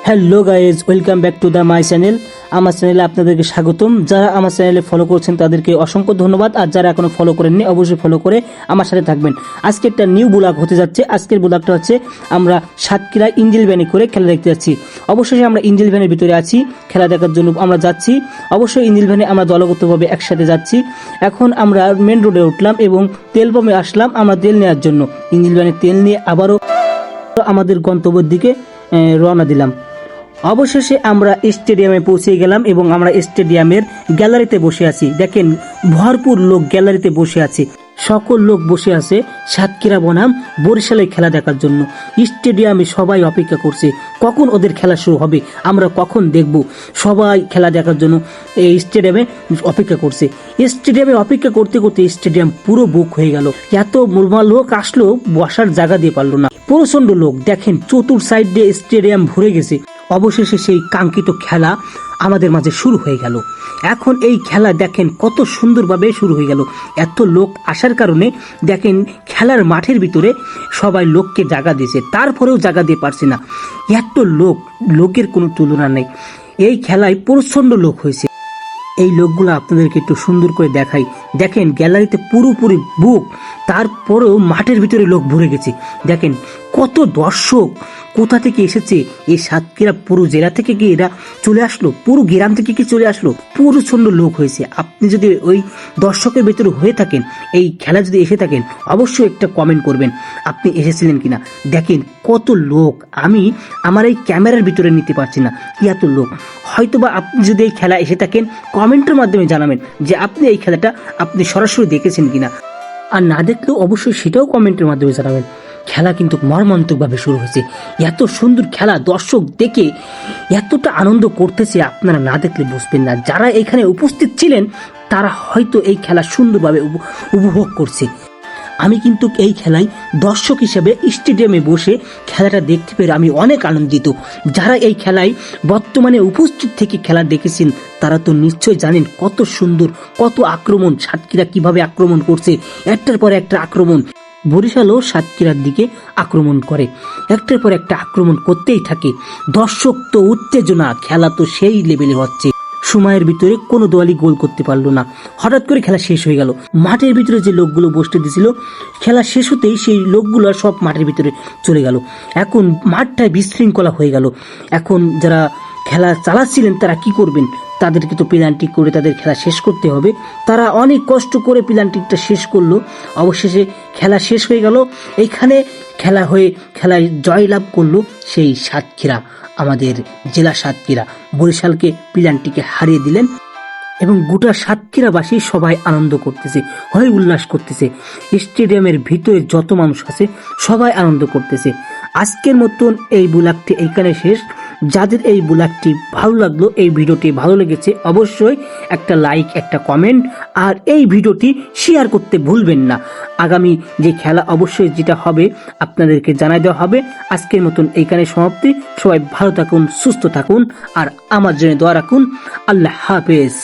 Hello guys, welcome back to the my channel. আমার চ্যানেলে আপনাদেরকে স্বাগতম। যারা আমার চ্যানেলে ফলো করছেন তাদেরকে অসংখ্য ধন্যবাদ, আর যারা এখনো ফলো করেননি অবশ্যই ফলো করে আমার সাথে থাকবেন। আজকে একটা নিউ ব্লগ হতে যাচ্ছে। আজকের ব্লগটা হচ্ছে আমরা সাতক্ষীরা ইঞ্জিল ভ্যানে করে খেলা দেখতে যাচ্ছি। অবশ্যই আমরা ইঞ্জিল ভ্যানের ভিতরে আছি, খেলা দেখার জন্য আমরা যাচ্ছি। অবশ্যই ইঞ্জিল ভ্যানে আমরা দলগতভাবে একসাথে যাচ্ছি। এখন আমরা মেন রোডে উঠলাম এবং তেল পাম্পে আসলাম আমরা তেল নেওয়ার জন্য। ইঞ্জিল ভ্যানে তেল নিয়ে আবারও আমাদের গন্তব্যের দিকে রওনা দিলাম। অবশেষে আমরা স্টেডিয়ামে পৌঁছে গেলাম এবং আমরা স্টেডিয়ামের গ্যালারিতে বসে আছি। দেখেন, ভরপুর লোক গ্যালারিতে বসে আছে। সকল লোক বসে আছে সাতক্ষীরা বনাম বরিশালের খেলা দেখার জন্য। স্টেডিয়ামে সবাই অপেক্ষা করছে কখন ওদের খেলা শুরু হবে, আমরা কখন দেখব। সবাই খেলা দেখার জন্য এই স্টেডিয়ামে অপেক্ষা করছে। স্টেডিয়ামে অপেক্ষা করতে করতে স্টেডিয়াম পুরো বুক হয়ে গেল। এত লোক আসলো, বসার জায়গা দিয়ে পারলো না। প্রচন্ড লোক, দেখেন চতুর সাইড দিয়ে স্টেডিয়াম ভরে গেছে। অবশেষে সেই কাঙ্ক্ষিত খেলা আমাদের মাঝে শুরু হয়ে গেল। এখন এই খেলা দেখেন কত সুন্দরভাবে শুরু হয়ে গেল। এত লোক আসার কারণে দেখেন খেলার মাঠের ভিতরে সবাই লোককে জায়গা দিয়েছে, তারপরেও জায়গা দিয়ে পারছে না। এত লোকের কোনো তুলনা নেই। এই খেলায় প্রচন্ড লোক হয়েছে। এই লোকগুলো আপনাদেরকে একটু সুন্দর করে দেখাই। দেখেন গ্যালারিতে পুরোপুরি বুক, তারপরেও মাঠের ভিতরে লোক ভরে গেছে। দেখেন কত দর্শক কোথা থেকে এসেছে। এই সাতক্ষীরা পুরো জেলা থেকে কি এরা চলে আসলো, পুরো গ্রাম থেকে কি চলে আসলো, প্রচন্ড লোক হয়েছে। আপনি যদি ওই দর্শকের ভিতরে হয়ে থাকেন, এই খেলা যদি এসে থাকেন, অবশ্যই একটা কমেন্ট করবেন আপনি এসেছিলেন কিনা। দেখেন কত লোক, আমি আমার এই ক্যামেরার ভিতরে নিতে পারছি না এত লোক। হয়তোবা আপনি যদি এই খেলা এসে থাকেন, কমেন্টের মাধ্যমে জানাবেন যে আপনি এই খেলাটা আপনি সরাসরি দেখেছেন কিনা, আর না দেখলেও অবশ্যই সেটাও কমেন্টের মাধ্যমে জানাবেন। খেলা কিন্তু মর্মান্তিকভাবে শুরু হয়েছে। এত সুন্দর খেলা, দর্শক দেখে এতটা আনন্দ করতেছে, আপনারা না দেখলে বুঝবেন না। যারা এখানে উপস্থিত ছিলেন তারা হয়তো এই খেলা সুন্দরভাবে উপভোগ করছে। আমি কিন্তু এই খেলায় দর্শক হিসেবে স্টেডিয়ামে বসে খেলাটা দেখতে পেরে আমি অনেক আনন্দিত। যারা এই খেলায় বর্তমানে উপস্থিত থেকে খেলা দেখেছেন তারা তো নিশ্চয় জানেন কত সুন্দর, কত আক্রমণ, সাতক্ষীরা কিভাবে আক্রমণ করছে, একটার পর একটা আক্রমণ। বরিশালও সাতক্ষীরার দিকে আক্রমণ করে, একটার পর একটা আক্রমণ করতেই থাকে। দর্শক তো উত্তেজনা, খেলা তো সেই লেভেলে হচ্ছে। সময়ের ভিতরে কোনো দলই গোল করতে পারলো না। হঠাৎ করে খেলা শেষ হয়ে গেল। মাঠের ভিতরে যে লোকগুলো বসতে দিছিল, খেলা শেষ হতেই সেই লোকগুলো সব মাঠের ভিতরে চলে গেল। এখন মাঠটায় বিশৃঙ্খলা হয়ে গেল। এখন যারা খেলা চালাচ্ছিলেন তারা কি করবেন, তাদেরকে তো পেনাল্টি করে তাদের খেলা শেষ করতে হবে। তারা অনেক কষ্ট করে পেনাল্টিটা শেষ করলো। অবশেষে খেলা শেষ হয়ে গেল। এইখানে খেলায় জয়লাভ করলো সেই সাতক্ষীরা, আমাদের জেলা সাতক্ষীরা বরিশালকে পেনাল্টিকে হারিয়ে দিলেন এবং গোটা সাতক্ষীরাবাসী সবাই আনন্দ করতেছে, হয় উল্লাস করতেছে। স্টেডিয়ামের ভিতরে যত মানুষ আছে সবাই আনন্দ করতেছে। আজকের মতন এই ব্লগটি এইখানে শেষ। যাদের এই ব্লগটি ভালো লাগলো, এই ভিডিওটি ভালো লেগেছে, অবশ্যই একটা লাইক, একটা কমেন্ট, আর এই ভিডিওটি শেয়ার করতে ভুলবেন না। আগামী যে খেলা অবশ্যই যেটা হবে আপনাদেরকে জানাই দেওয়া হবে। আজকের মতন এইখানে সমাপ্তি। সবাই ভালো থাকুন, সুস্থ থাকুন, আর আমার জন্য দোয়া রাখুন। আল্লাহ হাফেজ।